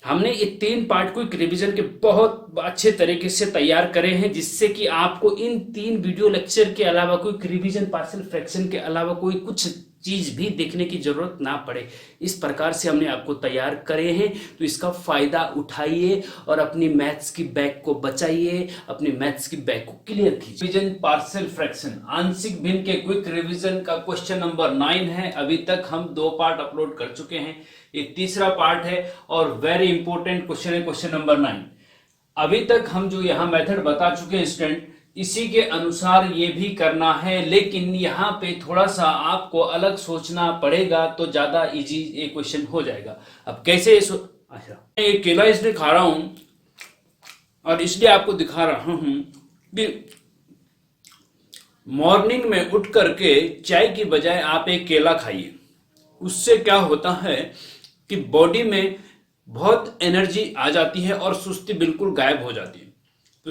हमने ये 3 पार्ट को एक रिवीजन के बहुत अच्छे तरीके से तैयार करे हैं, जिससे कि आपको इन 3 वीडियो लेक्चर के अलावा कोई रिवीजन पार्शियल फ्रैक्शन के अलावा कोई कुछ चीज भी देखने की जरूरत ना पड़े। इस प्रकार से हमने आपको तैयार करे हैं, तो इसका फायदा उठाइए और अपनी मैथ्स की बैग को बचाइए, अपनी मैथ्स की बैग को क्लियर कीजिए। रिवीजन पार्शियल फ्रैक्शन आंशिक भिन्न के क्विक रिवीजन का क्वेश्चन नंबर 9 है। अभी तक हम 2 पार्ट अपलोड कर चुके हैं, ये तीसरा पार्ट है और वेरी इंपॉर्टेंट क्वेश्चन है क्वेश्चन नंबर 9। अभी तक हम जो यहाँ मेथड बता चुके हैं स्टूडेंट, इसी के अनुसार ये भी करना है, लेकिन यहाँ पे थोड़ा सा आपको अलग सोचना पड़ेगा, तो ज्यादा इजी ये क्वेश्चन हो जाएगा। अब कैसे अच्छा, मैं ये केला इसलिए खा रहा हूं और इसलिए आपको दिखा रहा हूं कि मॉर्निंग में उठ करके चाय की बजाय आप एक केला खाइए। उससे क्या होता है कि बॉडी में बहुत एनर्जी आ जाती है और सुस्ती बिल्कुल गायब हो जाती है। तो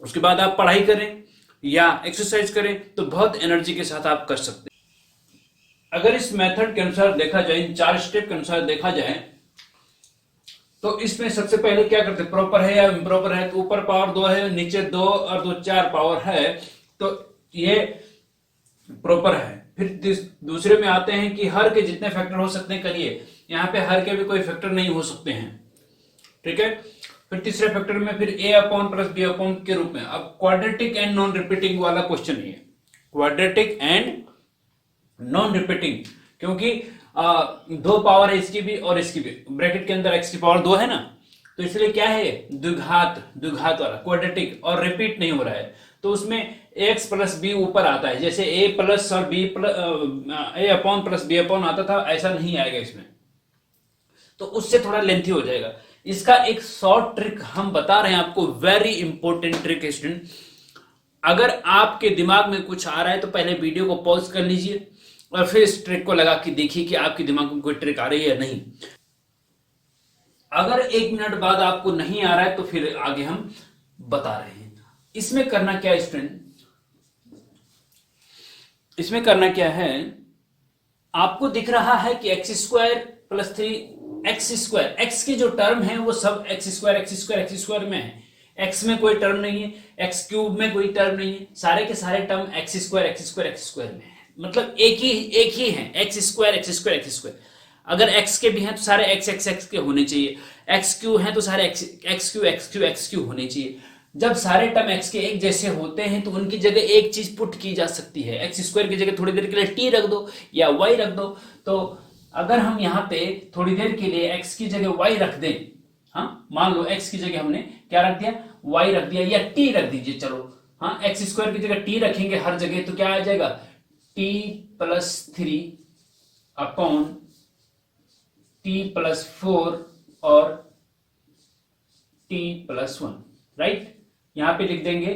उसके बाद आप पढ़ाई करें या एक्सरसाइज करें तो बहुत एनर्जी के साथ आप कर सकते हैं। अगर इस मेथड के अनुसार देखा जाए, इन 4 स्टेप के अनुसार देखा जाए, तो इसमें सबसे पहले क्या करते हैं, प्रॉपर है या इम्प्रॉपर है, तो ऊपर पावर 2 है, नीचे 2 और 2 4 पावर है, तो ये प्रॉपर है। फिर दूसरे में आते हैं कि हर के जितने फैक्टर हो सकते हैं करिए। यहाँ पे हर के भी कोई फैक्टर नहीं हो सकते हैं, ठीक है। फिर तीसरे फैक्टर में फिर a upon plus b upon के रूप में। अब क्वाड्रेटिक एंड नॉन रिपीटिंग वाला क्वेश्चन है, क्वाड्रेटिक एंड नॉन रिपीटिंग, क्योंकि 2 पावर है इसकी भी और इसकी भी, ब्रैकेट के अंदर x की पावर 2 है ना, तो इसलिए क्या है, द्विघात वाला क्वाड्रेटिक और रिपीट नहीं हो रहा है, तो उसमें x प्लस बी ऊपर आता है। जैसे a प्लस और b a upon plus b upon आता था, ऐसा नहीं आएगा इसमें, तो उससे थोड़ा लेंथी हो जाएगा। इसका एक शॉर्ट ट्रिक हम बता रहे हैं आपको, वेरी इंपॉर्टेंट ट्रिक है स्टूडेंट। अगर आपके दिमाग में कुछ आ रहा है तो पहले वीडियो को पॉज कर लीजिए और फिर इस ट्रिक को लगा के देखिए कि आपके दिमाग में कोई ट्रिक आ रही है या नहीं। अगर 1 मिनट बाद आपको नहीं आ रहा है तो फिर आगे हम बता रहे हैं। इसमें करना क्या है स्टूडेंट, इसमें करना क्या है, आपको दिख रहा है कि x square plus 3 x square, x की जो टर्म है वो सब एक्स स्क्वायर में है। एक्स में कोई टर्म नहीं है, एक्स क्यूब में कोई टर्म नहीं है, सारे के सारे टर्म एक्स स्क्वायर में है। मतलब एक ही है, एक्स स्क्वायर। अगर एक्स के भी हैं तो सारे एक्स के होने चाहिए, एक्स क्यू हैं तो सारे एक्स क्यू होने चाहिए। जब सारे टर्म एक्स के एक जैसे होते हैं तो उनकी जगह एक चीज पुट की जा सकती है। एक्स स्क्वायर की जगह थोड़ी देर के लिए टी रख दो या वाई रख दो। तो अगर हम यहाँ पे थोड़ी देर के लिए x की जगह y रख दें, हाँ मान लो x की जगह हमने क्या रख दिया, y रख दिया या t रख दीजिए, चलो हाँ, एक्स स्क्वायर की जगह t रखेंगे हर जगह, तो क्या आ जाएगा, t plus 3 upon t plus 4 और t प्लस 1, राइट। यहां पे लिख देंगे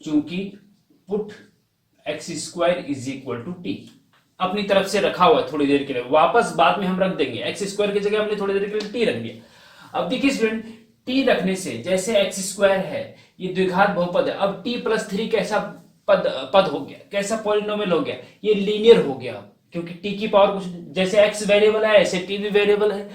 चूंकि put x square is equal to t, अपनी तरफ से रखा हुआ है थोड़ी देर के लिए, वापस बाद में हम रख देंगे। एक्स स्क्वायर की जगह हमने थोड़ी देर के लिए टी रख दिया। अब देखिए स्टूडेंट, टी रखने से जैसे एक्स स्क्वायर है ये द्विघात बहुपद है, अब टी प्लस 3 कैसा पद हो गया, कैसा पॉलिनोमियल हो गया, ये लीनियर हो गया, क्योंकि टी की पावर कुछ, जैसे एक्स वेरिएबल है ऐसे टी भी वेरिएबल है।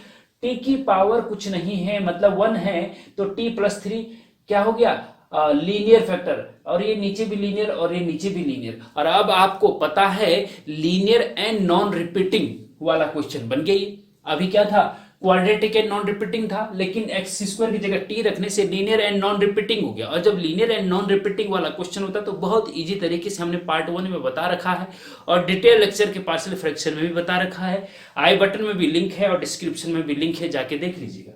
टी की पावर कुछ नहीं है मतलब 1 है, तो टी प्लस 3 क्या हो गया, लीनियर फैक्टर, और ये नीचे भी लीनियर और ये नीचे भी लीनियर। और अब आपको पता है लीनियर एंड नॉन रिपीटिंग वाला क्वेश्चन बन गया। अभी क्या था, क्वाड्रेटिक एंड नॉन रिपीटिंग था, लेकिन एक्स स्क्वायर की जगह टी रखने से लीनियर एंड नॉन रिपीटिंग हो गया। और जब लीनियर एंड नॉन रिपीटिंग वाला क्वेश्चन होता है तो बहुत इजी तरीके से हमने पार्ट 1 में बता रखा है और डिटेल लेक्चर के पार्शियल फ्रैक्शन में भी बता रखा है। आई बटन में भी लिंक है और डिस्क्रिप्शन में भी लिंक है, जाके देख लीजिएगा।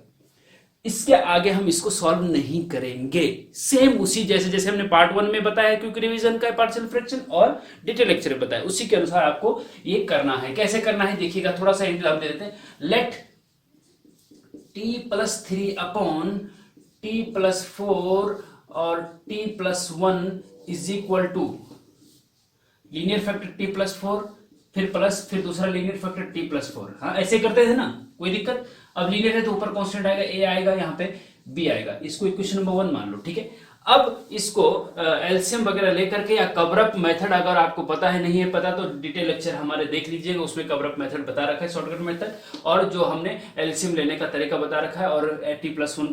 इसके आगे हम इसको सॉल्व नहीं करेंगे, सेम उसी जैसे हमने पार्ट 1 में बताया क्योंकि रिवीजन का पार्शियल फ्रैक्शन और डिटेल लेक्चर में बताया, उसी के अनुसार आपको ये करना है। कैसे करना है देखिएगा, थोड़ा सा हिंट दे देते हैं। Let t plus 3 upon t plus 4 और t plus 1 is equal to linear factor t plus 4 फिर प्लस फिर दूसरा लीनियर फैक्टर t प्लस 4। हाँ ऐसे करते थे ना, कोई दिक्कत। अब लीनियर है तो ऊपर कांस्टेंट आएगा, a आएगा, यहाँ पे b आएगा, इसको इक्वेशन नंबर 1 मान लो, ठीक है। अब इसको एलसीएम वगैरह लेकर के या कवरअप मेथड अगर आपको पता है, नहीं है पता तो डिटेल लेक्चर हमारे देख लीजिएगा, उसमें कवरअप मेथड बता रखा है, शॉर्टकट मेथड, और जो हमने एलसीएम लेने का तरीका बता रखा है। और t+4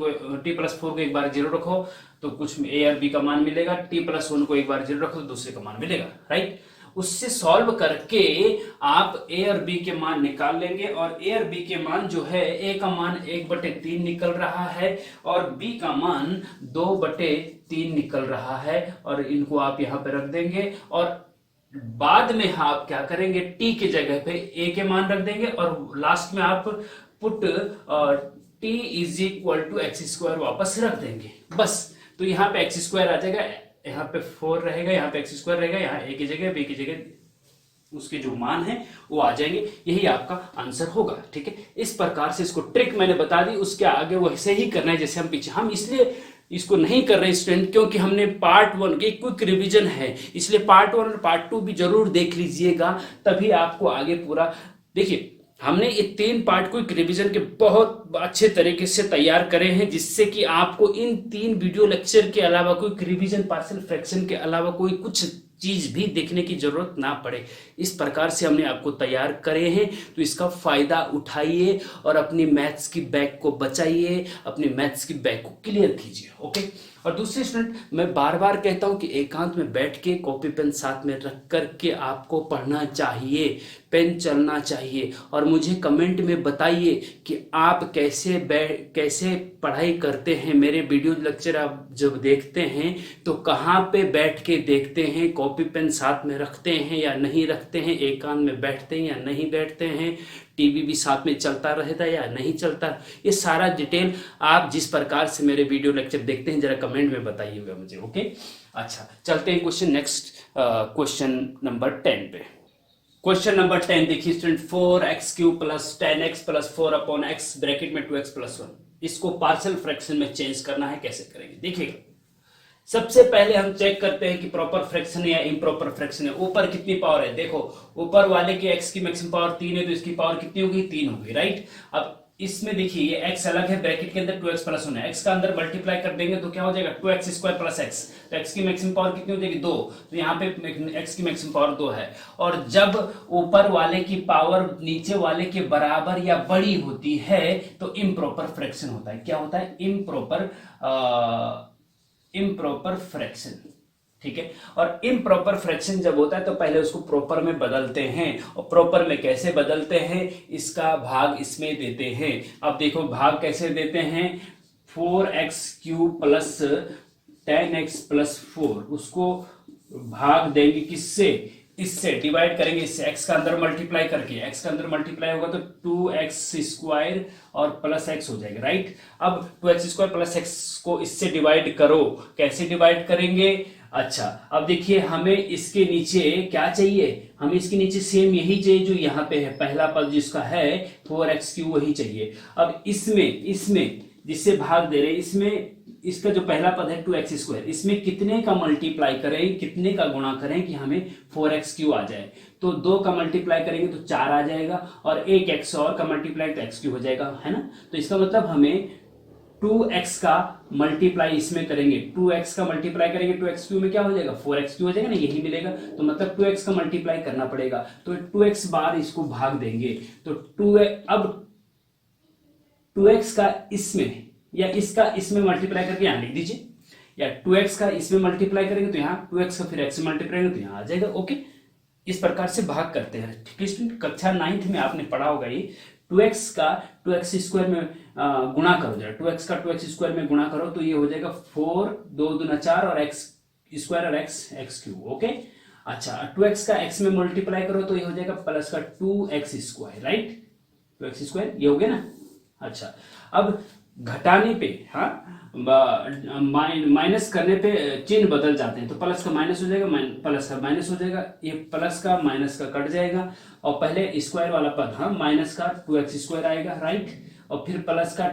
को एक बार 0 रखो तो कुछ a और b का मान मिलेगा, t+1 को एक बार 0 रखो तो दूसरे का मान मिलेगा, राइट। उससे सॉल्व करके आप a और b के मान निकाल लेंगे, और a और b के मान जो है, a का मान 1/3 निकल रहा है और b का मान 2/3 निकल रहा है, और इनको आप यहाँ पे रख देंगे। और बाद में आप क्या करेंगे, t के जगह पे a के मान रख देंगे, और लास्ट में आप पुट t = x² वापस रख देंगे, बस। तो यहाँ पे x² आ जाएगा, यहाँ पे 4 रहेगा, यहाँ पे x² रहेगा, यहाँ a की जगह b की जगह उसके जो मान है वो आ जाएंगे, यही आपका आंसर होगा, ठीक है। इस प्रकार से इसको ट्रिक मैंने बता दी, उसके आगे वैसे ही करना है जैसे हम पीछे। हम इसलिए इसको नहीं कर रहे स्टूडेंट क्योंकि हमने पार्ट 1 की क्विक रिवीजन है, इसलिए पार्ट 1 और पार्ट 2 भी जरूर देख लीजिएगा, तभी आपको आगे पूरा। देखिए हमने ये 3 पार्ट क्विक रिवीजन के बहुत अच्छे तरीके से तैयार करे हैं, जिससे कि आपको इन 3 वीडियो लेक्चर के अलावा, क्विक रिवीजन, पार्शियल फ्रैक्शन के अलावा कोई कुछ चीज भी देखने की जरूरत ना पड़े। इस प्रकार से हमने आपको तैयार करे हैं, तो इसका फायदा उठाइए और अपनी मैथ्स की बैग को बचाइए, अपनी मैथ्स की बैग को क्लियर कीजिए, ओके। और दूसरे स्टूडेंट, मैं बार बार कहता हूं कि एकांत में बैठ के कॉपी पेन साथ में रख करके आपको पढ़ना चाहिए, पेन चलना चाहिए, और मुझे कमेंट में बताइए कि आप कैसे पढ़ाई करते हैं। मेरे वीडियो लेक्चर आप जब देखते हैं तो कहाँ पे बैठ के देखते हैं, कॉपी पेन साथ में रखते हैं या नहीं रखते हैं, एकांत में बैठते हैं या नहीं बैठते हैं, टीवी भी साथ में चलता रहता है या नहीं चलता, ये सारा डिटेल आप जिस प्रकार से मेरे वीडियो लेक्चर देखते हैं जरा कमेंट में बताइएगा मुझे, ओके। अच्छा, चलते हैं क्वेश्चन नंबर 10 पे। क्वेश्चन नंबर 10 देखिए student, 4x³ + 10x + 4/x bracket में 2x + 1, इसको पार्शियल फ्रैक्शन में चेंज करना है, कैसे करेंगे देखिएगा। सबसे पहले हम चेक करते हैं कि प्रॉपर फ्रैक्शन है या इम्प्रॉपर फ्रैक्शन है। ऊपर कितनी पावर है, देखो ऊपर वाले के x की मैक्सिमम पावर 3 है, तो इसकी पावर कितनी होगी, 3 होगी, राइट। अब इसमें देखिए ये x अलग है, ब्रैकेट के अंदर 2x + 1 है, x का अंदर मल्टीप्लाई कर देंगे तो क्या हो जाएगा, 2x² + x, तो x की मैक्सिमम पावर कितनी हो जाएगी, 2, तो यहाँ पे x की मैक्सिमम पावर 2 है। और जब ऊपर वाले की पावर नीचे वाले के बराबर या बड़ी होती है तो इम्प्रॉपर फ्रैक्शन होता है। क्या होता है, इम्प्रॉपर फ्रैक्शन, ठीक है। और इम्प्रॉपर फ्रैक्शन जब होता है तो पहले उसको प्रॉपर में बदलते हैं, और प्रॉपर में कैसे बदलते हैं, इसका भाग इसमें देते हैं। अब देखो भाग कैसे देते हैं, 4x³ + 10x + 4, उसको भाग देंगे किससे, इससे डिवाइड करेंगे, इससे x का अंदर मल्टीप्लाई करके, x का अंदर मल्टीप्लाई होगा तो 2x² और प्लस x हो जाएगा, राइट। अब 2x² + x को इससे डिवाइड करो, कैसे डिवाइड करेंगे, अच्छा अब देखिए हमें इसके नीचे क्या चाहिए, हमें इसके नीचे सेम यही चाहिए जो यहाँ पे है, पहला पद जिसका है 4x³ वही चाहिए। अब इसमें जिससे भाग दे रहे, इसमें इसका जो पहला पद है 2x², इसमें कितने का मल्टीप्लाई करें, कितने का गुणा करें कि हमें 4x³ आ जाए, तो 2 का मल्टीप्लाई करेंगे तो 4 आ जाएगा, और एक x और का मल्टीप्लाई तो x³ हो जाएगा, है ना। तो इसका मतलब हमें 2x का मल्टीप्लाई इसमें करेंगे, 2x का मल्टीप्लाई करेंगे 2x³ में क्या हो जाएगा, 4x³ हो जाएगा ना, यही मिलेगा। तो मतलब 2x का मल्टीप्लाई करना पड़ेगा, तो 2x बार इसको भाग देंगे, तो 2 2x का इसमें या इसका इसमें मल्टीप्लाई करके यहां लिख दीजिए, या 2x का इसमें मल्टीप्लाई करेंगे तो यहाँ 2x का फिर x में मल्टीप्लाई करेंगे तो यहाँ आ जाएगा, ओके। इस प्रकार से भाग करते हैं, ठीक है स्टूडेंट। कक्षा 9th में आपने पढ़ा होगा ये 2x का 2x² में गुणा करो जरा, 2x का 2x² में गुणा करो तो ये हो जाएगा 4 2 दूना 4 और x² और x³ ओके। अच्छा 2x का x में मल्टीप्लाई करो तो ये हो जाएगा प्लस का 2x², राइट, 2x² ये हो गया ना। अच्छा अब घटाने पे, हाँ माइनस करने पे चिन्ह बदल जाते हैं, तो प्लस का माइनस हो जाएगा, प्लस का माइनस हो जाएगा, ये प्लस का माइनस का कट जाएगा, और पहले स्क्वायर वाला पद, हाँ माइनस का 2x² आएगा, राइट, और फिर प्लस का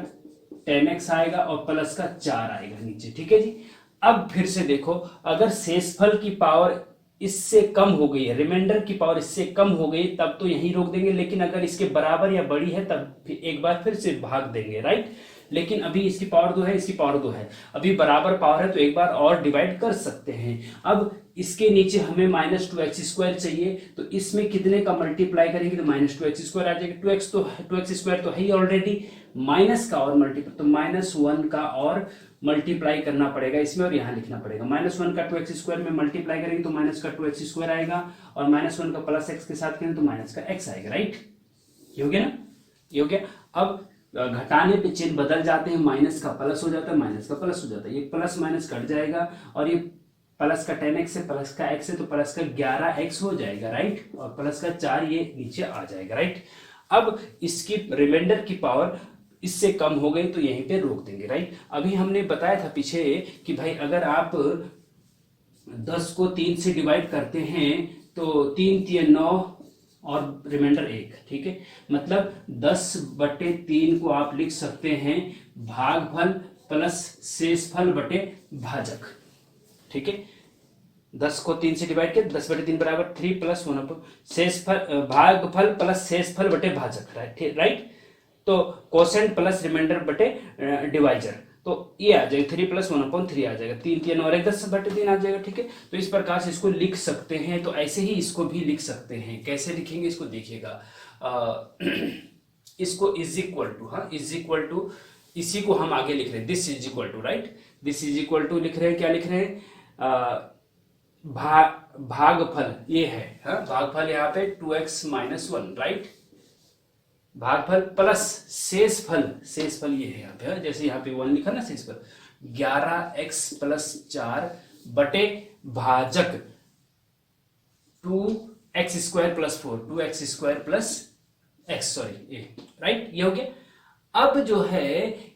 10x आएगा और प्लस का 4 आएगा नीचे, ठीक है जी। अब फिर से देखो, अगर शेषफल की पावर इससे कम हो गई है, रिमाइंडर की पावर इससे कम हो गई, तब तो यहीं रोक देंगे, लेकिन अगर इसके बराबर या बड़ी है तब एक बार फिर से भाग देंगे, राइट। लेकिन अभी इसकी पावर 2 है, इसकी पावर 2 है, अभी बराबर पावर है तो एक बार और डिवाइड कर सकते हैं। अब इसके नीचे हमें -2x² चाहिए, तो इसमें कितने का मल्टीप्लाई करेंगे तो -2x² आ जाएगा। 2x² तो है ही ऑलरेडी, माइनस का और मल्टीप्लाई, तो -1 का और मल्टीप्लाई करना पड़ेगा इसमें और यहाँ लिखना पड़ेगा। -1 का 2x² में मल्टीप्लाई करेंगे तो माइनस का 2x² आएगा, और -1 का प्लस x के साथ करेंगे तो माइनस का x आएगा। राइट, ये हो गया ना, ये हो गया। अब घटाने पे चिन्ह बदल जाते हैं, माइनस का प्लस हो जाता है, माइनस का प्लस हो जाता है, ये प्लस माइनस कट जाएगा, और ये प्लस का 10x है, प्लस का x है, तो प्लस का 11x हो जाएगा। राइट, और प्लस का 4 ये नीचे आ जाएगा। राइट, अब इसकी रिमाइंडर की पावर इससे कम हो गई तो यहीं पे रोक देंगे। राइट, अभी हमने बताया था पीछे कि भाई अगर आप 10 को 3 से डिवाइड करते हैं तो 3 3 9 और रिमाइंडर 1, ठीक है, मतलब 10/3 को आप लिख सकते हैं भागफल प्लस शेषफल बटे भाजक। ठीक है, 10 को 3 से डिवाइड किया, 10/3 बराबर 3 + 1 शेषफल भागफल प्लस शेषफल बटे भाजक। राइट, तो कोसेंट प्लस रिमाइंडर बटे डिवाइजर, तो ये आ जाएगा 3 + 1/3 आ जाएगा, 3 3 और 1 10/3 आ जाएगा। ठीक है, तो इस प्रकार से इसको लिख सकते हैं। तो ऐसे ही इसको भी लिख सकते हैं। कैसे लिखेंगे इसको देखिएगा, इसको इज इक्वल टू, हाँ इज इक्वल टू, इसी को हम आगे लिख रहे हैं, this is equal to, right, this is equal to लिख रहे हैं, क्या लिख रहे हैं, भागफल ये है, हाँ भागफल यहाँ पे 2x - 1, राइट, भागफल प्लस शेषफल, शेषफल ये है यहाँ पे, जैसे यहाँ पे 1 लिखा ना, शेषफल 11x + 4 बटे भाजक 2x² + 4, 2x² + x, सॉरी ये, राइट, ये हो गया। अब जो है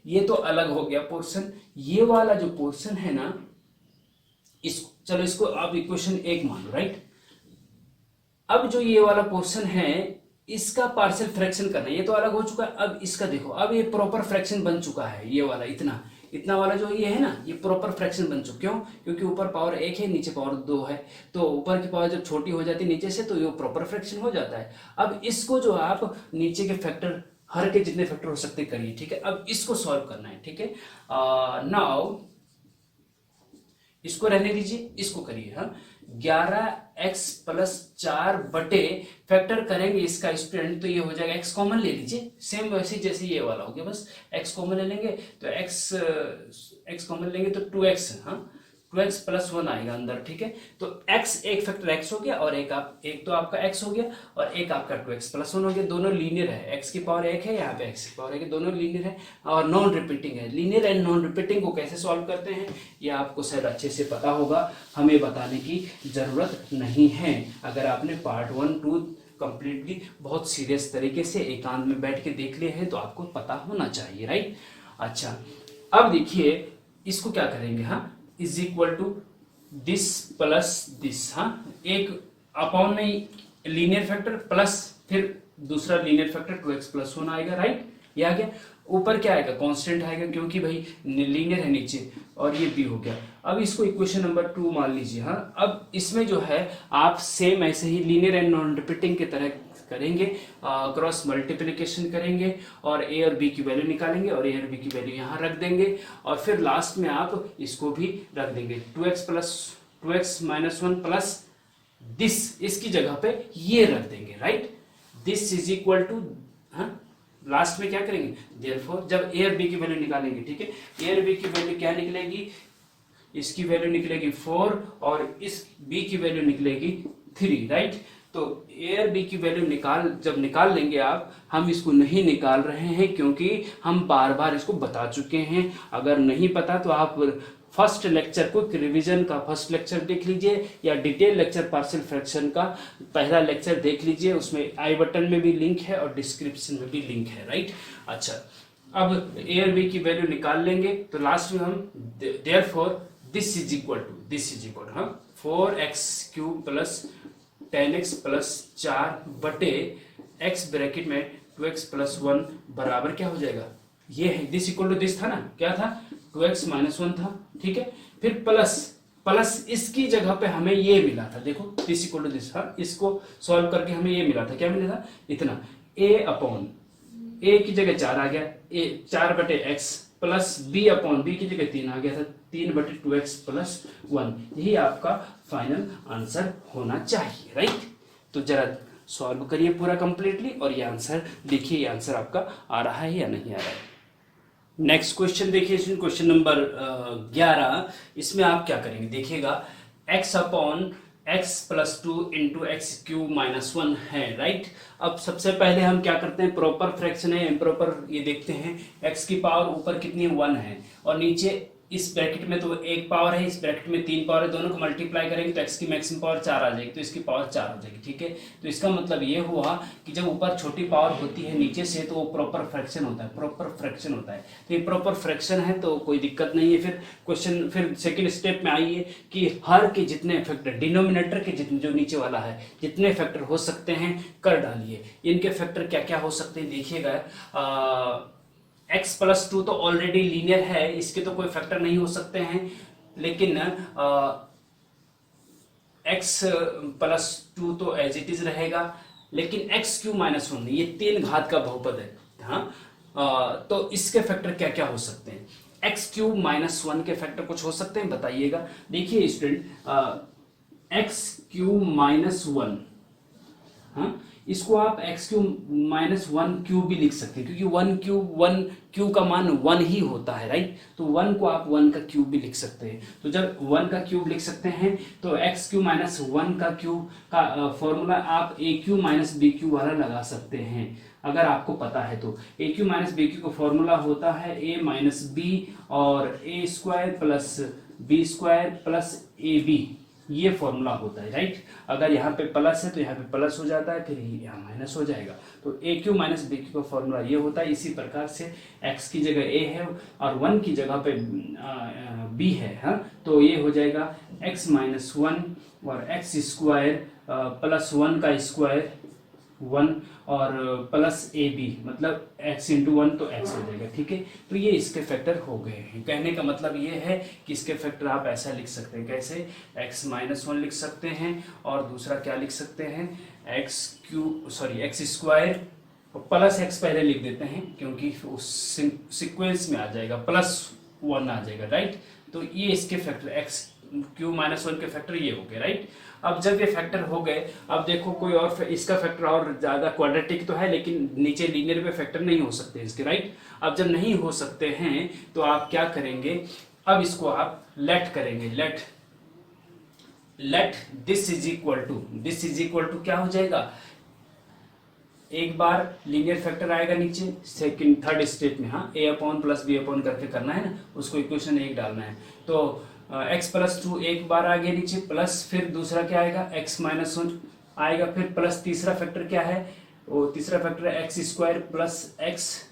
ये तो अलग हो गया पोर्शन, ये वाला जो पोर्शन है ना, चलो इसको आप इक्वेशन 1 मान लो। राइट, अब जो ये वाला पोर्शन है इसका पार्शियल फ्रैक्शन करना, ये तो अलग हो चुका है। अब इसका देखो, अब ये प्रॉपर फ्रैक्शन बन चुका है, ये वाला इतना वाला जो ये है ना, ये प्रॉपर फ्रैक्शन बन चुका। क्यों? क्योंकि ऊपर पावर 1 है, नीचे पावर 2 है, तो ऊपर की पावर जब छोटी हो जाती है नीचे से, तो ये प्रॉपर फ्रैक्शन हो जाता है। अब इसको जो आप नीचे के फैक्टर, हर के जितने फैक्टर हो सकते करिए। ठीक है, अब इसको सॉल्व करना है। ठीक है, नाउ इसको रहने दीजिए, इसको करिए। हाँ, 11x + 4 बटे फैक्टर करेंगे इसका स्टूडेंट, तो ये हो जाएगा, x कॉमन ले लीजिए, सेम वैसे जैसे ये वाला हो गया, बस x कॉमन ले लेंगे, तो x कॉमन लेंगे तो 2x, हाँ 2x + 1 आएगा अंदर। ठीक है, तो x एक फैक्टर x हो गया, और एक तो आपका x हो गया, और एक आपका 2x + 1 हो गया। दोनों लीनियर है, x की पावर 1 है, यहाँ पे x की पावर 1 है, दोनों लीनियर है और नॉन रिपीटिंग है। लीनियर एंड नॉन रिपीटिंग को कैसे सॉल्व करते हैं ये आपको शायद अच्छे से पता होगा, हमें बताने की जरूरत नहीं है। अगर आपने पार्ट 1 2 कंप्लीटली बहुत सीरियस तरीके से एकांत में बैठ के देख लिए हैं तो आपको पता होना चाहिए। राइट, अच्छा अब देखिए इसको क्या करेंगे, हाँ is equal to this plus this, हाँ एक अपॉन में लीनियर फैक्टर प्लस फिर दूसरा लीनियर फैक्टर 2x + 1 आएगा। राइट, ये आ गया। ऊपर क्या आएगा, कांस्टेंट आएगा, क्योंकि भाई लीनियर है नीचे, और ये b हो गया। अब इसको इक्वेशन नंबर 2 मान लीजिए। हाँ, अब इसमें जो है आप सेम ऐसे ही लीनियर एंड नॉन रिपीटिंग की तरह करेंगे, क्रॉस मल्टीप्लिकेशन करेंगे और a और b की वैल्यू निकालेंगे, और a और b की वैल्यू यहाँ रख देंगे, और फिर लास्ट में आप इसको भी रख देंगे, 2x - 1 प्लस दिस, इसकी जगह पे ये रख देंगे। Right, this is equal to, हाँ लास्ट में क्या करेंगे, देयरफॉर जब a और b की वैल्यू निकालेंगे, ठीक है, a और b की वैल्यू क्या निकलेगी, इसकी वैल्यू निकलेगी 4 और इस b की वैल्यू निकलेगी 3। राइट, तो a और b की वैल्यू जब निकाल लेंगे आप, हम इसको नहीं निकाल रहे हैं क्योंकि हम बार बार इसको बता चुके हैं। अगर नहीं पता तो आप फर्स्ट लेक्चर को, रिवीजन का फर्स्ट लेक्चर देख लीजिए, या डिटेल लेक्चर पार्शियल फ्रैक्शन का पहला लेक्चर देख लीजिए, उसमें आई बटन में भी लिंक है और डिस्क्रिप्शन में भी लिंक है। राइट, अच्छा अब a और b की वैल्यू निकाल लेंगे तो लास्ट में हम therefore this is equal to, हाँ 4x³ + 10x + 4 बटे x ब्रैकेट में 2x + 1 बराबर क्या हो जाएगा, ये है, दिस इक्वल टू दिस था ना, क्या था 2x - 1 था। ठीक है, फिर प्लस इसकी जगह पे हमें ये मिला था, देखो दिस इक्वल टू दिस, हाँ इसको सॉल्व करके हमें ये मिला था, क्या मिला था, इतना a अपॉन a की जगह 4 आ गया, a 4 बटे x plus b upon b की जगह 3 आ गया था, 3/2x प्लस 1, यही आपका फाइनल आंसर होना चाहिए, राइट। तो जरा सॉल्व करिए पूरा कंप्लीटली और ये आंसर देखिए, ये आंसर आपका आ रहा है या नहीं आ रहा है। नेक्स्ट क्वेश्चन देखिए, क्वेश्चन नंबर 11। इसमें आप क्या करेंगे देखिएगा, x upon x plus 2 into x cube minus 1 है, राइट। अब सबसे पहले हम क्या करते हैं, प्रॉपर फ्रैक्शन है इम्प्रॉपर ये देखते हैं। x की पावर ऊपर कितनी 1 है और नीचे इस ब्रैकेट में तो 1 पावर है, इस ब्रैकेट में 3 पावर है, दोनों को मल्टीप्लाई करेंगे तो x की मैक्सिमम पावर 4 आ जाएगी, तो इसकी पावर 4 हो जाएगी, ठीक है। तो इसका मतलब ये हुआ कि जब ऊपर छोटी पावर होती है नीचे से तो वो प्रॉपर फ्रैक्शन होता है, प्रॉपर फ्रैक्शन होता है। तो ये प्रॉपर फ्रैक्शन है तो कोई दिक्कत नहीं है। फिर क्वेश्चन फिर सेकेंड स्टेप में आइए कि हर के जितने फैक्टर, डिनोमिनेटर के जितने, जो नीचे वाला है, जितने फैक्टर हो सकते हैं कर डालिए। इनके फैक्टर क्या क्या हो सकते हैं देखिएगा। x प्लस 2 तो ऑलरेडी लीनियर है, इसके तो कोई फैक्टर नहीं हो सकते हैं, लेकिन x प्लस 2 तो एज इट इज रहेगा, लेकिन x क्यू माइनस 1 ये 3 घात का बहुपद है, हाँ। तो इसके फैक्टर क्या क्या हो सकते हैं, x क्यूब माइनस 1 के फैक्टर कुछ हो सकते हैं, बताइएगा। देखिए स्टूडेंट, x क्यूब माइनस 1, हाँ, इसको आप x क्यूब माइनस 1 क्यूब भी लिख सकते हैं, क्योंकि 1 क्यूब का मान 1 ही होता है, राइट। तो 1 को आप 1 का क्यूब भी लिख सकते हैं। तो जब 1 का क्यूब लिख सकते हैं तो x क्यूब माइनस 1 का क्यूब का फॉर्मूला आप a cube minus b cube वाला लगा सकते हैं, अगर आपको पता है तो। a cube minus b cube का फॉर्मूला होता है a माइनस बी और a square plus B square plus a b, ये फॉर्मूला होता है, राइट। अगर यहाँ पे प्लस है तो यहाँ पे प्लस हो जाता है, फिर यहाँ माइनस हो जाएगा। तो ए क्यू माइनस बी क्यू का फॉर्मूला ये होता है। इसी प्रकार से x की जगह a है और 1 की जगह पे b है, हाँ, तो ये हो जाएगा x माइनस 1 और एक्स स्क्वायर प्लस 1 का स्क्वायर 1 और प्लस ए बी, मतलब x इंटू 1 तो x हो जाएगा, ठीक है। तो ये इसके फैक्टर हो गए हैं। कहने का मतलब ये है कि इसके फैक्टर आप ऐसा लिख सकते हैं, कैसे, x माइनस 1 लिख सकते हैं और दूसरा क्या लिख सकते हैं, एक्स स्क्वायर प्लस x पहले लिख देते हैं क्योंकि उस सीक्वेंस में आ जाएगा, प्लस 1 आ जाएगा, राइट। तो ये इसके फैक्टर x क्यू माइनस 1 के फैक्टर ये हो गए, राइट। अब जब ये फैक्टर हो गए, अब देखो कोई और इसका फैक्टर और ज्यादा क्वाड्रेटिक तो है, लेकिन नीचे लीनियर पे फैक्टर नहीं हो सकते इसके, राइट। अब जब नहीं हो सकते हैं तो आप क्या करेंगे, अब इसको आप लेट करेंगे, let this is equal to क्या हो जाएगा, एक बार लीनियर फैक्टर आएगा नीचे, सेकंड थर्ड स्टेप में, हाँ, a upon plus b upon करके करना है ना, उसको इक्वेशन 1 डालना है। तो x प्लस 2 एक बार आ गया नीचे, प्लस फिर दूसरा क्या आएगा, x माइनस 1 आएगा, फिर प्लस तीसरा फैक्टर क्या है, वो तीसरा फैक्टर है x square plus x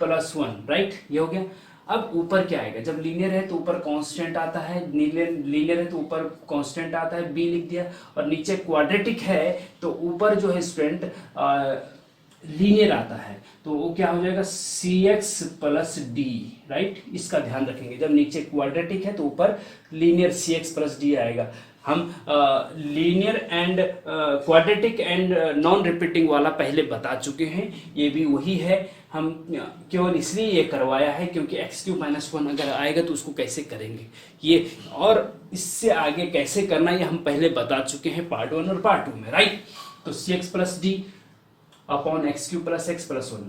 plus 1, right, ये हो गया। अब ऊपर क्या आएगा, जब लीनियर है तो ऊपर कांस्टेंट आता है, लीनियर है तो ऊपर कांस्टेंट आता है, b लिख दिया, और नीचे क्वाड्रेटिक है तो ऊपर जो है स्टूडेंट लीनियर आता है, तो वो क्या हो जाएगा, cx प्लस डी, राइट। इसका ध्यान रखेंगे, जब नीचे क्वाड्रेटिक है तो ऊपर लीनियर cx प्लस डी आएगा। हम linear and quadratic and non repeating वाला पहले बता चुके हैं, ये भी वही है। हम केवल इसलिए ये करवाया है क्योंकि एक्स क्यूब माइनस 1 अगर आएगा तो उसको कैसे करेंगे ये, और इससे आगे कैसे करना ये हम पहले बता चुके हैं पार्ट 1 और पार्ट 2 में, राइट। तो cx plus D upon x cube plus x plus 1,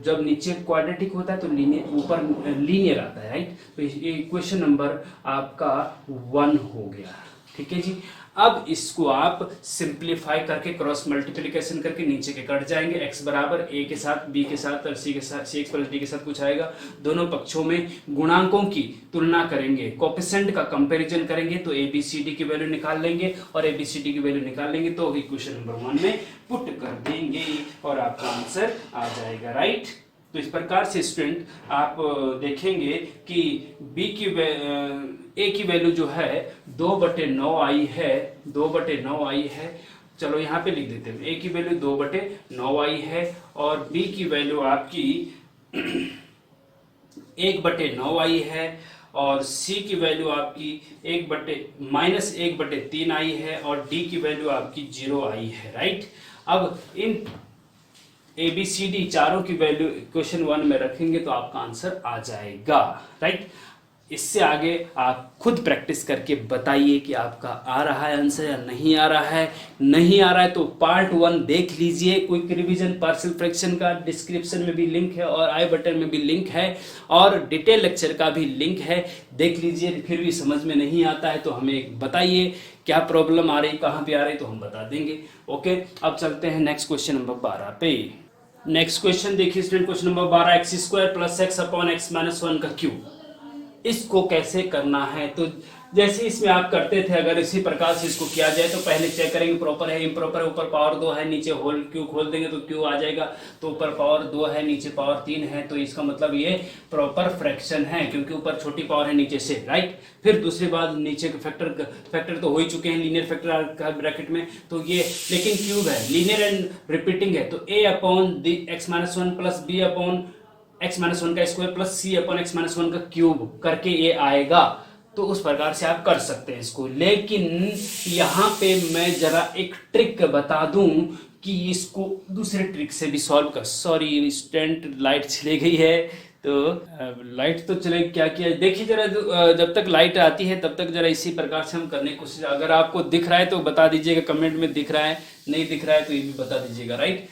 जब नीचे क्वाड्रेटिक होता है तो लीनियर, ऊपर लीनियर आता है, राइट। तो ये इक्वेशन नंबर आपका 1 हो गया, ठीक है जी। अब इसको आप सिंप्लीफाई करके क्रॉस मल्टीप्लिकेशन करके नीचे के कट जाएंगे, x बराबर a के साथ b के साथ और c के साथ cx प्लस d के साथ कुछ आएगा, दोनों पक्षों में गुणांकों की तुलना करेंगे, कोएफिशिएंट का कंपैरिजन करेंगे, तो a b c d की वैल्यू निकाल लेंगे और a b c d की वैल्यू निकाल लेंगे तो इक्वेशन नंबर 1 में पुट कर देंगे और आपका आंसर आ जाएगा, राइट। तो इस प्रकार से स्टूडेंट आप देखेंगे कि b की a की वैल्यू जो है 2/9 आई है, 2/9 आई है। चलो यहाँ पे लिख देते हैं, a की वैल्यू 2/9 आई है और b की वैल्यू आपकी 1/9 आई है और c की वैल्यू आपकी -1/3 आई है और d की वैल्यू आपकी 0 आई है, राइट। अब इन ABCD चारों की वैल्यू इक्वेशन 1 में रखेंगे तो आपका आंसर आ जाएगा, राइट। इससे आगे आप खुद प्रैक्टिस करके बताइए कि आपका आ रहा है आंसर या नहीं आ रहा है। नहीं आ रहा है तो पार्ट 1 देख लीजिए, क्विक रिवीजन पार्शियल फ्रैक्शन का, डिस्क्रिप्शन में भी लिंक है और आई बटन में भी लिंक है और डिटेल लेक्चर का भी लिंक है, देख लीजिए। फिर भी समझ में नहीं आता है तो हमें बताइए क्या प्रॉब्लम आ रही, कहाँ पे आ रही, तो हम बता देंगे। ओके, अब चलते हैं नेक्स्ट क्वेश्चन नंबर 12 पे। नेक्स्ट क्वेश्चन देखिए student, question number 12, x square plus x upon x minus 1 का क्यूब। इसको कैसे करना है, तो जैसे इसमें आप करते थे, अगर इसी प्रकार से इसको किया जाए तो पहले चेक करेंगे प्रॉपर है इम्प्रॉपर है, ऊपर पावर 2 है, नीचे होल क्यू खोल देंगे तो क्यू आ जाएगा, तो ऊपर पावर 2 है नीचे पावर 3 है, तो इसका मतलब ये प्रॉपर फ्रैक्शन है क्योंकि ऊपर छोटी पावर है नीचे से, राइट। फिर दूसरी बात, नीचे के फैक्टर तो हो ही चुके हैं लीनियर फैक्टर ब्रैकेट में, तो ये लेकिन क्यूब है, लीनियर एंड रिपीटिंग है, तो a upon x minus 1 plus b upon x minus 1 का square plus c upon x minus 1 का क्यूब करके ये आएगा। तो उस प्रकार से आप कर सकते हैं इसको, लेकिन यहाँ पे मैं जरा एक ट्रिक बता दूं कि इसको दूसरे ट्रिक से भी सॉल्व कर। सॉरी स्टूडेंट, लाइट चली गई है, तो लाइट तो चले, क्या किया देखिए जरा, जब तक लाइट आती है तब तक जरा इसी प्रकार से हम करने की कोशिश। अगर आपको दिख रहा है तो बता दीजिएगा कमेंट में, दिख रहा है, नहीं दिख रहा है तो ये भी बता दीजिएगा, राइट।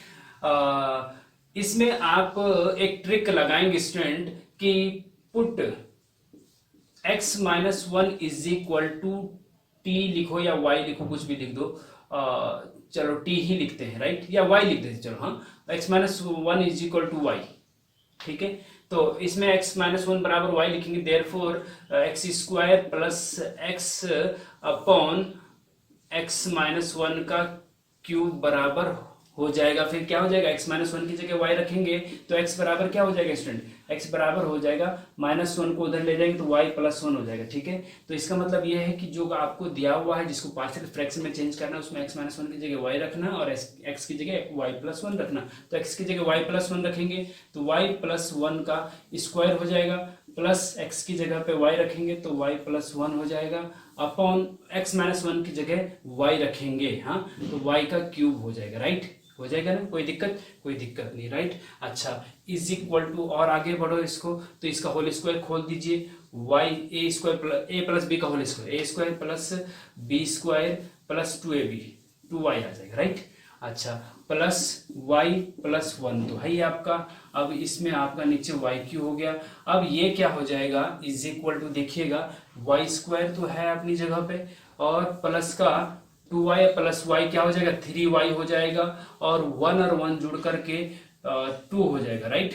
इसमें आप एक ट्रिक लगाएंगे स्टूडेंट कि put x minus 1 is equal to t लिखो या y लिखो, कुछ भी लिख दो, चलो t ही लिखते हैं, राइट, या y लिख देते चलो, हाँ, x minus 1 is equal to y, ठीक है। तो इसमें x माइनस 1 बराबर y लिखेंगे, therefore x square plus x upon x minus 1 का क्यूब बराबर हो जाएगा। फिर क्या हो जाएगा, x माइनस 1 की जगह y रखेंगे तो x बराबर क्या हो जाएगा स्टूडेंट, x बराबर हो जाएगा माइनस 1 को उधर ले जाएंगे तो y प्लस 1 हो जाएगा, ठीक है। तो इसका मतलब ये है कि जो आपको दिया हुआ है जिसको पार्शियल फ्रैक्शन में चेंज करना है उसमें x माइनस 1 की जगह y रखना और x की जगह y प्लस 1 रखना। तो x की जगह y प्लस 1 रखेंगे तो y प्लस 1 का स्क्वायर हो जाएगा, प्लस x की जगह पे y रखेंगे तो y प्लस 1 हो जाएगा, अपॉन x माइनस 1 की जगह y रखेंगे, हाँ, तो y का क्यूब हो जाएगा, राइट, हो जाएगा ना, कोई दिक्कत नहीं, राइट। अच्छा, इज इक्वल टू, और आगे बढ़ो इसको, तो इसका होल स्क्वायर खोल दीजिए, y A square A plus B का whole square, A square plus B square plus 2ab 2y आ जाएगा, राइट। अच्छा, प्लस y प्लस 1 तो है ही आपका, अब इसमें आपका नीचे y क्यू हो गया। अब ये क्या हो जाएगा, इज इक्वल टू, देखिएगा y स्क्वायर तो है अपनी जगह पे और प्लस का 2y प्लस y क्या हो जाएगा, 3y हो जाएगा, और 1 और 1 जुड़ करके 2 हो जाएगा, राइट,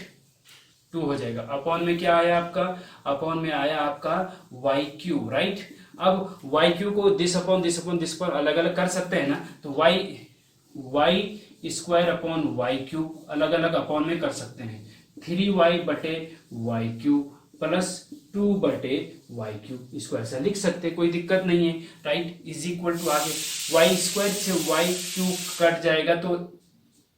2 हो जाएगा। अपॉन में क्या आया आपका, अपॉन में आया आपका y क्यूब, राइट। अब y क्यूब को दिस पर अलग अलग कर सकते हैं ना, तो y square upon y cube अलग अलग अपॉन में कर सकते हैं, 3y बटे y क्यूब प्लस 2 बटे वाई क्यूब, इसको ऐसा लिख सकते हैं, कोई दिक्कत नहीं है, राइट। इज इक्वल टू, आगे वाई स्क्वायर से वाई क्यूब कट जाएगा तो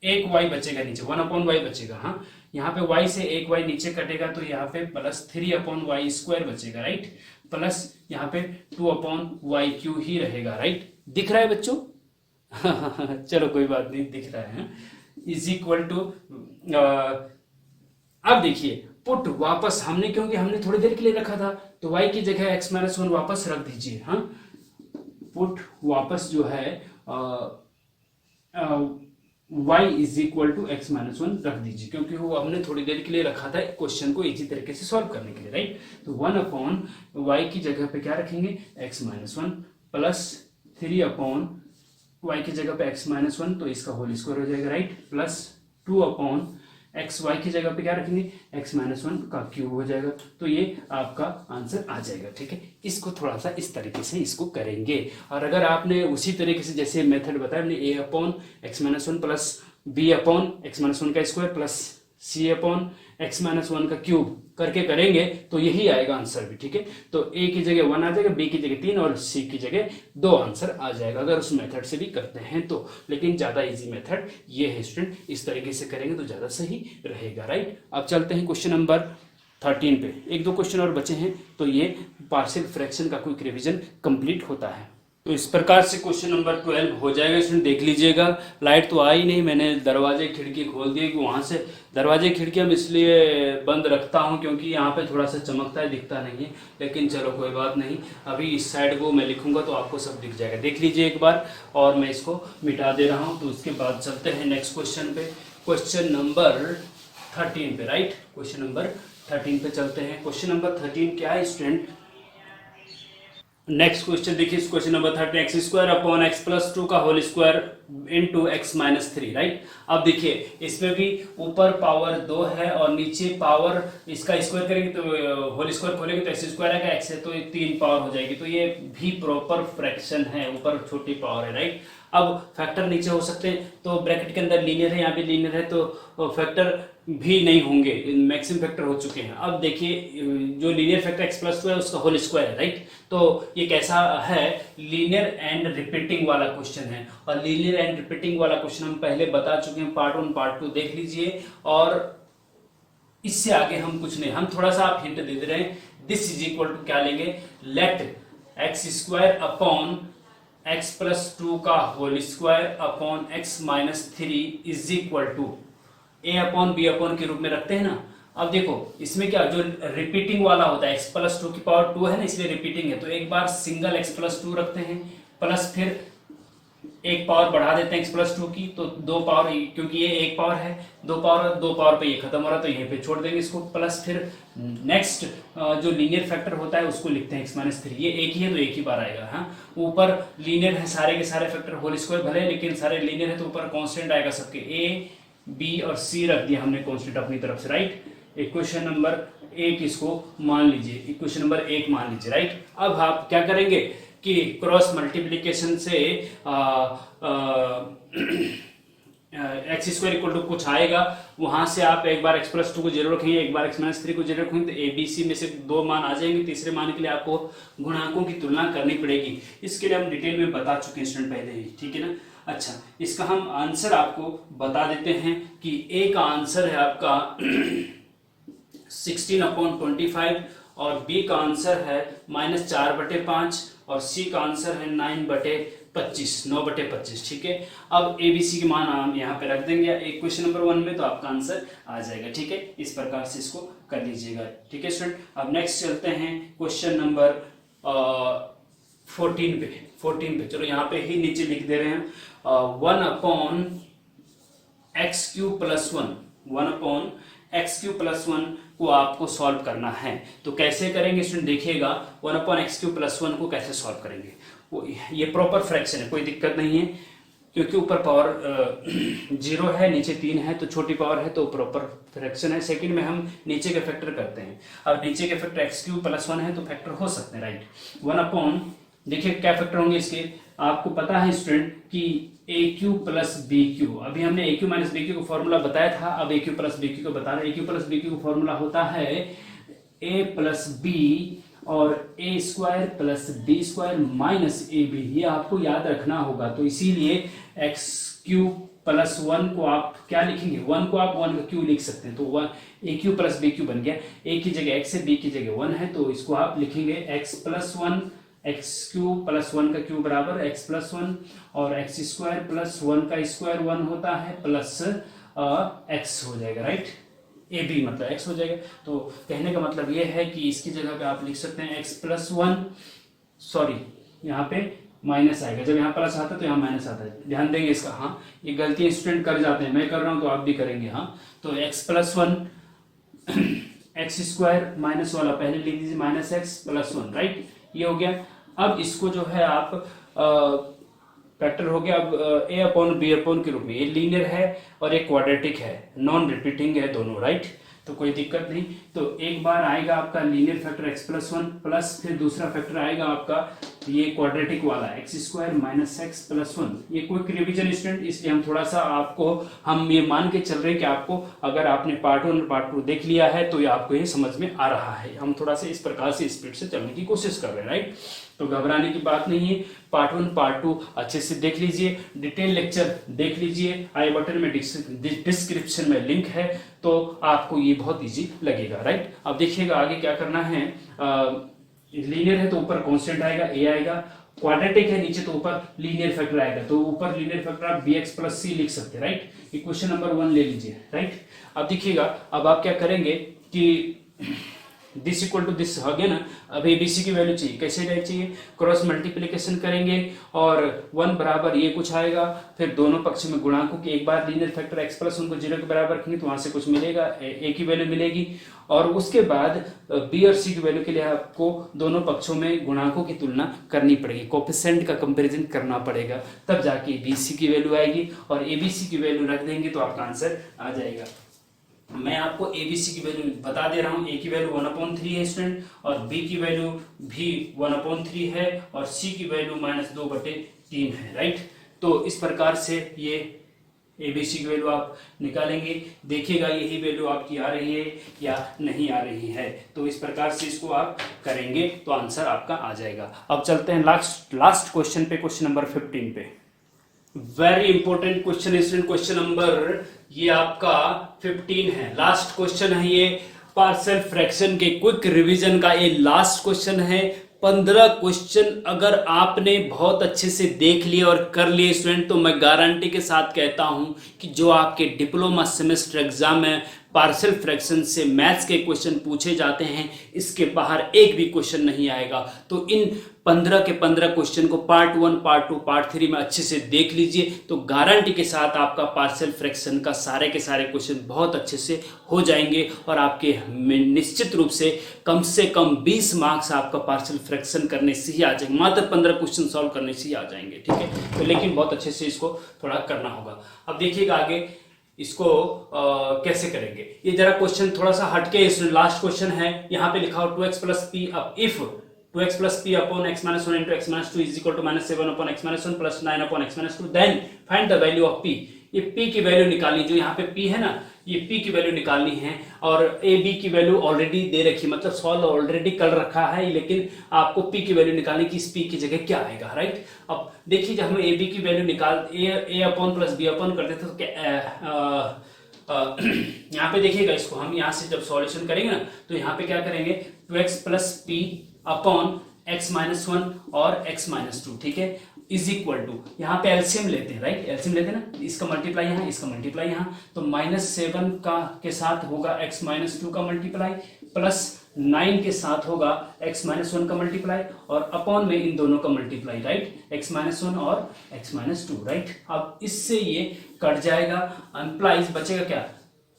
एक वाई बचेगा नीचे, 1 अपॉन वाई बचेगा, हाँ, यहाँ पे वाई से एक वाई नीचे कटेगा तो यहाँ पे प्लस 3 अपॉन वाई स्क्वायर बचेगा, राइट, प्लस यहाँ पे 2 अपॉन वाई क्यू ही रहेगा, राइट। दिख रहा है बच्चों? चलो कोई बात नहीं, दिख रहा है। इज इक्वल टू, अब देखिए पुट वापस हमने, क्योंकि हमने थोड़ी देर के लिए रखा था तो y की जगह x माइनस 1 वापस रख दीजिए, हाँ, पुट वापस जो है y is equal to x minus 1 रख दीजिए, क्योंकि वो हमने थोड़ी देर के लिए रखा था क्वेश्चन को इसी तरीके से सॉल्व करने के लिए, राइट। तो 1 अपॉन y की जगह पे क्या रखेंगे, x minus 1 plus 3 upon y की जगह पे x माइनस 1, तो इसका होल स्क्वायर हो जाएगा, right, plus 2 upon x y की जगह पे क्या रखेंगे, x माइनस 1 का क्यूब हो जाएगा, तो ये आपका आंसर आ जाएगा, ठीक है। इसको थोड़ा सा इस तरीके से इसको करेंगे, और अगर आपने उसी तरीके से जैसे मेथड बताया हमने, a upon x minus 1 plus b upon x minus 1 का square plus c upon x minus 1 का क्यूब करके करेंगे तो यही आएगा आंसर भी, ठीक है। तो a की जगह 1 आ जाएगा, b की जगह 3 और c की जगह 2 आंसर आ जाएगा अगर उस मेथड से भी करते हैं तो। लेकिन ज्यादा इजी मेथड ये है स्टूडेंट, इस तरीके से करेंगे तो ज्यादा सही रहेगा, राइट। अब चलते हैं क्वेश्चन नंबर 13 पे, एक दो क्वेश्चन और बचे हैं तो ये पार्शियल फ्रैक्शन का क्विक रिवीजन कंप्लीट होता है। तो इस प्रकार से क्वेश्चन नंबर 12 हो जाएगा। स्टूडेंट देख लीजिएगा, लाइट तो आई नहीं, मैंने दरवाजे खिड़की खोल दिए कि वहाँ से दरवाजे खिड़की हम इसलिए बंद रखता हूँ क्योंकि यहाँ पे थोड़ा सा चमकता है, दिखता नहीं है, लेकिन चलो कोई बात नहीं। अभी इस साइड को मैं लिखूंगा तो आपको सब दिख जाएगा, देख लीजिए एक बार। और मैं इसको मिटा दे रहा हूँ। तो उसके बाद चलते हैं नेक्स्ट क्वेश्चन पे, क्वेश्चन नंबर 13 पे, राइट। क्वेश्चन नंबर 13 पे चलते हैं। क्वेश्चन नंबर 13 क्या है स्टूडेंट? नेक्स्ट क्वेश्चन देखिए, question number 13, x square upon x plus 2 का whole square into x minus 3, right. अब देखिए इसमें भी ऊपर पावर 2 है और नीचे पावर, इसका स्क्वायर करेंगे तो होल स्क्वायर खोलेंगे तो एक्स स्क्वायर आएगा, एक्स है तो ये 3 पावर हो जाएगी। तो ये भी प्रॉपर फ्रैक्शन है, ऊपर छोटी पावर है, राइट। अब फैक्टर नीचे हो सकते हैं, तो ब्रैकेट के अंदर लीनियर है, यहाँ पे लीनियर है तो फैक्टर भी नहीं होंगे, मैक्सिमम फैक्टर हो चुके हैं। अब देखिए जो लीनियर फैक्टर एक्स प्लस 2 है उसका होल स्क्वायर है, राइट। तो ये कैसा है? लीनियर एंड रिपीटिंग वाला क्वेश्चन है, और लीनियर एंड रिपीटिंग वाला क्वेश्चन हम पहले बता चुके हैं, पार्ट 1 पार्ट 2 देख लीजिए। और इससे आगे हम कुछ नहीं, हम थोड़ा सा आप हिंट दे दे रहे हैं। दिस इज इक्वल टू क्या लेंगे? Let x square upon x plus 2 का whole square upon x minus 3 is equal to a upon b upon के रूप में रखते हैं ना। अब देखो इसमें क्या, जो रिपीटिंग वाला होता है, एक्स प्लस 2 की पावर 2 है ना, इसलिए रिपीटिंग है, तो एक बार सिंगल एक्स प्लस 2 रखते हैं, प्लस फिर एक पावर बढ़ा देते हैं एक्स प्लस 2 की, तो 2 पावर, क्योंकि ये एक पावर है, 2 पावर पे ये खत्म हो रहा है, तो यहीं पे छोड़ देंगे इसको। प्लस फिर नेक्स्ट जो लीनियर फैक्टर होता है उसको लिखते हैं एक्स माइनस 3, ये एक ही है तो एक ही बार आएगा। हाँ, ऊपर लीनियर है, सारे के सारे फैक्टर होल स्क्वायर भले, लेकिन सारे लीनियर है तो ऊपर कांस्टेंट आएगा सबके, ए बी और सी रख दिया हमने कांस्टेंट अपनी तरफ से, राइट। इक्वेशन नंबर 1 इसको मान लीजिए, इक्वेशन नंबर 1 मान लीजिए, राइट। अब आप क्या करेंगे कि क्रॉस मल्टीप्लीकेशन से एक्स स्क्वायर इक्वल टू कुछ आएगा, वहां से आप एक बार एक्स प्लस 2 को 0 रखेंगे, एक बार एक्स माइनस 3 को 0 रखेंगे, तो ए बी सी में से 2 मान आ जाएंगे। तीसरे मान के लिए आपको गुणांकों की तुलना करनी पड़ेगी, इसके लिए हम डिटेल में बता चुके हैं स्टूडेंट पहले ही, ठीक है ना। अच्छा, इसका हम आंसर आपको बता देते हैं कि ए का आंसर है आपका 16/25 और बी का आंसर है -4/5 और सी का आंसर है 9/25, ठीक है। अब ए बी सी के मान हम यहाँ पे रख देंगे एक क्वेश्चन नंबर 1 में, तो आपका आंसर आ जाएगा, ठीक है। इस प्रकार से इसको कर लीजिएगा, ठीक है स्टूडेंट। अब नेक्स्ट चलते हैं क्वेश्चन नंबर 14 पे। चलो यहाँ पे ही नीचे लिख दे रहे हैं 1/x³ + 1 को आपको सॉल्व करना है। तो कैसे करेंगे स्टूडेंट, देखिएगा 1/x³ + 1 को कैसे सॉल्व करेंगे। ये प्रॉपर फ्रैक्शन है, कोई दिक्कत नहीं है, क्योंकि ऊपर पावर 0 है, नीचे 3 है, तो छोटी पावर है तो प्रॉपर फ्रैक्शन है। सेकंड में हम नीचे के फैक्टर करते हैं। अब नीचे के फैक्टर x³ + 1 है तो फैक्टर हो सकते हैं, राइट। 1 देखिए क्या फैक्टर होंगे इसके, आपको पता है स्टूडेंट कि AQ + BQ, अभी हमने AQ - BQ को फॉर्मूला बताया था, अब AQ + BQ को बता रहे हैं। AQ + BQ को फॉर्मूला होता है A + B और A² + B² - AB, ये आपको याद रखना होगा। तो इसीलिए x³ + 1 को आप क्या लिखेंगे, 1 को आप 1 का क्यू लिख सकते हैं, तो AQ + BQ बन गया। A की जगह x है, B की जगह 1 है, तो इसको आप लिखेंगे x + 1, x³ + 1 का क्यूब बराबर x + 1 और x² + 1 का स्क्वायर 1 होता है प्लस x हो जाएगा, राइट। AB मतलब x हो जाएगा। तो कहने का मतलब ये है कि इसकी जगह पे आप लिख सकते हैं x + 1, सॉरी यहाँ पे माइनस आएगा, जब यहाँ प्लस आता है तो यहाँ माइनस आता है, ध्यान देंगे इसका। हाँ, ये गलती स्टूडेंट कर जाते हैं, मैं कर रहा हूँ तो आप भी करेंगे। हाँ, तो x + 1 x² माइनस वाला पहले लिख दीजिए, -x + 1, राइट, ये हो गया। अब इसको जो है आप फैक्टर हो गया। अब A/B के रूप में, ये लीनियर है और एक क्वाड्रेटिक है, नॉन रिपीटिंग है दोनों, राइट। तो कोई दिक्कत नहीं। तो एक बार आएगा आपका लीनियर फैक्टर x + 1 प्लस फिर दूसरा फैक्टर आएगा आपका ये क्वाड्रेटिक वाला x² - x + 1। ये क्विक रिवीजन स्टूडेंट, इसलिए हम थोड़ा सा आपको, हम ये मान के चल रहे हैं कि आपको, अगर आपने पार्ट 1 और पार्ट 2 देख लिया है तो ये आपको ये समझ में आ रहा है। हम थोड़ा सा इस प्रकार से स्पीड से चलने की कोशिश कर रहे हैं, राइट। तो घबराने की बात नहीं है। पार्ट 1 पार्ट 2 अच्छे से देख लीजिए, डिटेल लेक्चर देख लीजिए, आई बटन में डिस्क्रिप्शन में लिंक है, तो आपको ये बहुत इजी लगेगा, राइट। अब देखिएगा आगे क्या करना है। लीनियर है तो ऊपर कांस्टेंट आएगा, a आएगा, क्वाड्रेटिक है, नीचे तो ऊपर लीनियर फैक्टर आएगा, तो ऊपर लीनियर फैक्टर आप bx प्लस सी लिख सकते हैं, राइट। इक्वेशन नंबर 1 ले लीजिए, राइट। अब देखिएगा, अब आप क्या करेंगे कि दिस इक्वल टू दिस हो गया ना, अब एबीसी की वैल्यू चाहिए, कैसे वैल्यू चाहिए, क्रॉस मल्टीप्लिकेशन करेंगे और 1 बराबर ये कुछ आएगा, फिर दोनों पक्ष में गुणांकों की एक बार लीनियर फैक्टर x प्लस उनको 0 के बराबर रखेंगे तो वहां से कुछ मिलेगा, a की वैल्यू मिलेगी, और उसके बाद b और c की वैल्यू के लिए आपको दोनों पक्षों में गुणांकों की तुलना करनी पड़ेगी, कोफिशिएंट का कंपैरिजन करना पड़ेगा, तब जाके bc की वैल्यू आएगी, और abc की वैल्यू रख देंगे तो आपका आंसर आ जाएगा। मैं आपको एबीसी की वैल्यू बता दे रहा हूं, ए की वैल्यू 1/3 है स्टूडेंट, और बी की वैल्यू भी 1/3 है, और सी की वैल्यू -2/3 है, राइट। तो इस प्रकार से ये एबीसी की वैल्यू आप निकालेंगे, देखिएगा यही वैल्यू आपकी आ रही है या नहीं आ रही है, तो इस प्रकार से इसको आप करेंगे तो आंसर आपका आ जाएगा। अब चलते हैं लास्ट क्वेश्चन पे, क्वेश्चन नंबर 15 पे। वेरी इंपॉर्टेंट क्वेश्चन है स्टूडेंट, क्वेश्चन नंबर ये आपका 15 है, लास्ट क्वेश्चन है ये, पार्शियल फ्रैक्शन के क्विक रिवीजन का ये लास्ट क्वेश्चन है। 15 क्वेश्चन अगर आपने बहुत अच्छे से देख लिए और कर लिए स्टूडेंट, तो मैं गारंटी के साथ कहता हूं कि जो आपके डिप्लोमा सेमेस्टर एग्जाम में पार्शियल फ्रैक्शन से मैथ्स के क्वेश्चन पूछे जाते हैं, इसके बाहर एक भी क्वेश्चन नहीं आएगा। तो इन 15 के 15 क्वेश्चन को पार्ट 1, पार्ट 2, पार्ट 3 में अच्छे से देख लीजिए, तो गारंटी के साथ आपका पार्शियल फ्रैक्शन का सारे के सारे क्वेश्चन बहुत अच्छे से हो जाएंगे, और आपके निश्चित रूप से कम 20 मार्क्स आपका पार्शियल फ्रैक्शन करने से ही आ जाएंगे, मात्र 15 क्वेश्चन सॉल्व करने से ही आ जाएंगे, ठीक है। तो लेकिन बहुत अच्छे से इसको थोड़ा करना होगा। अब देखिएगा आगे इसको कैसे करेंगे, ये जरा क्वेश्चन थोड़ा सा हटके, लास्ट क्वेश्चन है, यहाँ पे लिखा हो 2x plus P if 2x plus p upon x minus 1 into x minus 2 is equal to -7 upon x minus 1 plus 9 upon x minus 2, then find the value of p। ये p की value निकालनी, जो यहाँ पे p है ना, ये p की वैल्यू निकालनी है, और a b की वैल्यू ऑलरेडी दे रखी, मतलब सॉल्व ऑलरेडी कर रखा है, लेकिन आपको p की वैल्यू निकालनी कि इस p की जगह क्या आएगा, राइट। अब देखिए, जब हम a b की वैल्यू निकाल a upon plus b upon करते थे तो क्या यहाँ पे देखिएगा, इसको हम यहाँ से जब सॉल्यूशन करेंगे ना, तो यहाँ पे क्या करेंगे, 2x plus P upon x minus 1 और x माइनस 2, ठीक है, इज इक्वल टू, यहाँ पे एलसीएम लेते हैं, राइट, एलसीएम लेते हैं ना, इसका मल्टीप्लाई यहाँ, इसका मल्टीप्लाई यहाँ, तो -7 का के साथ होगा x माइनस 2 का मल्टीप्लाई, प्लस 9 के साथ होगा x माइनस 1 का मल्टीप्लाई, और अपॉन में इन दोनों का मल्टीप्लाई, राइट, x माइनस 1 और x माइनस 2, राइट। अब इससे ये कट जाएगा, एम्प्लाइज बचेगा क्या,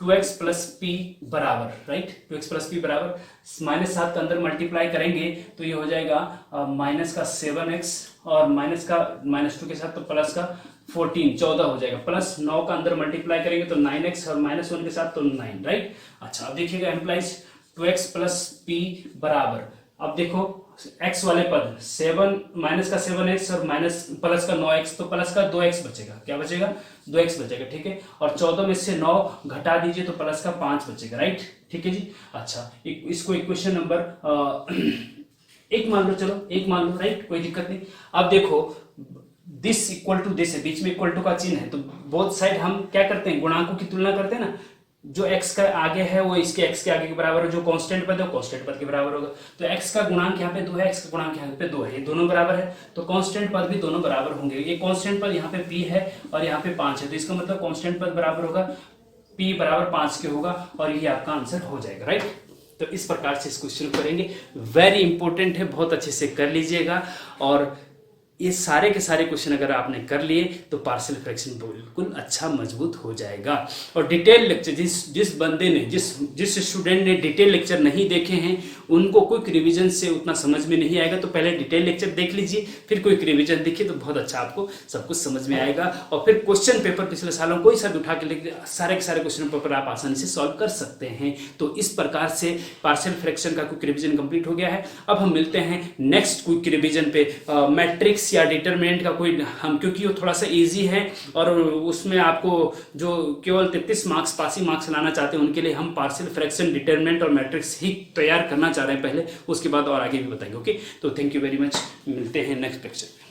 2x प्लस पी बराबर, राइट, 2x प्लस पी बराबर -7 का अंदर मल्टीप्लाई करेंगे तो ये हो जाएगा माइनस का 7x, और माइनस का -2 के साथ तो प्लस का 14 हो जाएगा, प्लस 9 का अंदर मल्टीप्लाई करेंगे तो 9x, और -1 के साथ तो 9, राइट। अच्छा, अब देखिएगा एम्प्लाइज 2x प्लस पी बराबर, अब देखो x वाले पद 7 माइनस का 7x और माइनस प्लस का 9x, तो प्लस का 2x बचेगा, क्या बचेगा, 2x बचेगा, ठीक है, और 14 में से 9 घटा दीजिए तो प्लस का 5 बचेगा, राइट, ठीक है जी। अच्छा, इसको इक्वेशन नंबर 1 मान लो, चलो 1 मान लो, राइट, कोई दिक्कत नहीं। अब देखो दिस इक्वल टू दिस है, बीच में इक्वल टू का चिन्ह है, तो बोथ साइड हम क्या करते हैं, गुणांकों की तुलना करते हैं ना, जो x का आगे है वो इसके x के आगे के बराबर है, जो कांस्टेंट पद है वो कांस्टेंट पद के बराबर होगा, तो x का गुणांक यहाँ पे 2 है, x का गुणांक यहाँ पे 2 है, ये दोनों बराबर है, तो कांस्टेंट पद भी दोनों बराबर होंगे। ये कांस्टेंट पद यहाँ पे p है और यहाँ पे 5 है, तो इसका मतलब कांस्टेंट पद बराबर होगा p बराबर 5 के होगा, और ये आपका आंसर हो जाएगा, राइट। तो इस प्रकार से इस क्वेश्चन को करेंगे, वेरी इंपॉर्टेंट है, बहुत अच्छे से कर लीजिएगा, और ये सारे के सारे क्वेश्चन अगर आपने कर लिए तो पार्शियल फ्रैक्शन बिल्कुल अच्छा मजबूत हो जाएगा। और डिटेल लेक्चर जिस बंदे ने जिस स्टूडेंट ने डिटेल लेक्चर नहीं देखे हैं उनको क्विक रिवीजन से उतना समझ में नहीं आएगा, तो पहले डिटेल लेक्चर देख लीजिए, फिर क्विक रिवीजन देखिए, तो बहुत अच्छा आपको सब कुछ समझ में आएगा। और फिर क्वेश्चन पेपर पिछले सालों कोई सा भी उठा के लिख, सारे के सारे क्वेश्चन पेपर आप आसानी से सॉल्व कर सकते हैं। तो इस प्रकार से पार्शियल फ्रैक्शन का क्विक रिवीजन कंप्लीट हो गया है। अब हम मिलते हैं नेक्स्ट क्विक रिवीजन पे, मैट्रिक्स या डिटरमिनेंट का कोई, हम क्योंकि वो थोड़ा सा इजी है और उसमें आपको जो केवल 33 मार्क्स पासिंग मार्क्स लाना चाहते हैं उनके लिए हम पार्शियल फ्रैक्शन, डिटरमिनेंट और मैट्रिक्स ही तैयार करना चाह रहे हैं पहले, उसके बाद और आगे भी बताएंगे। ओके, तो थैंक यू वेरी मच, मिलते हैं नेक्स्ट लेक्चर।